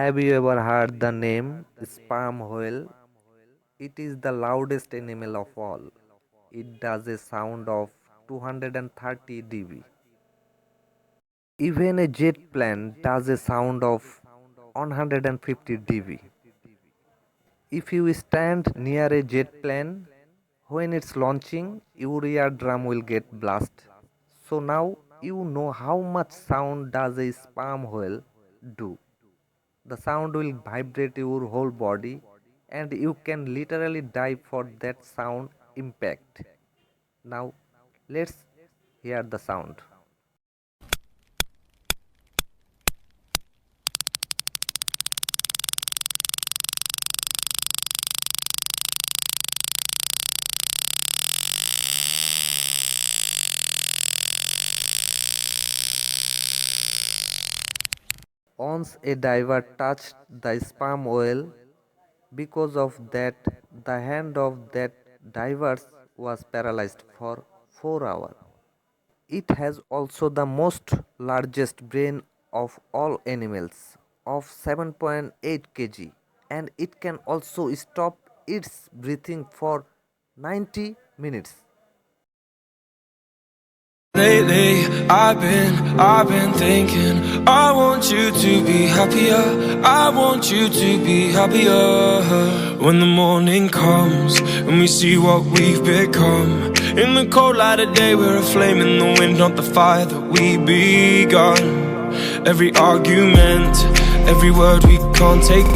Have you ever heard the name sperm whale? It is the loudest animal of all. It does a sound of 230 dB. Even a jet plane does a sound of 150 dB. If you stand near a jet plane when it's launching, your eardrum will get blasted. So now you know how much sound does a sperm whale do. The sound will vibrate your whole body and you can literally die for that sound impact. Now let's hear the sound. Once a diver touched the sperm whale, because of that the hand of that diver was paralyzed for 4 hours. It has also the most largest brain of all animals of 7.8 kg, and it can also stop its breathing for 90 minutes. Lately, I've been thinking, I want you to be happier. I want you to be happier. When the morning comes, and we see what we've become. In the cold light of day, we're a flame in the wind, not the fire that we begun. Every argument, every word we can't take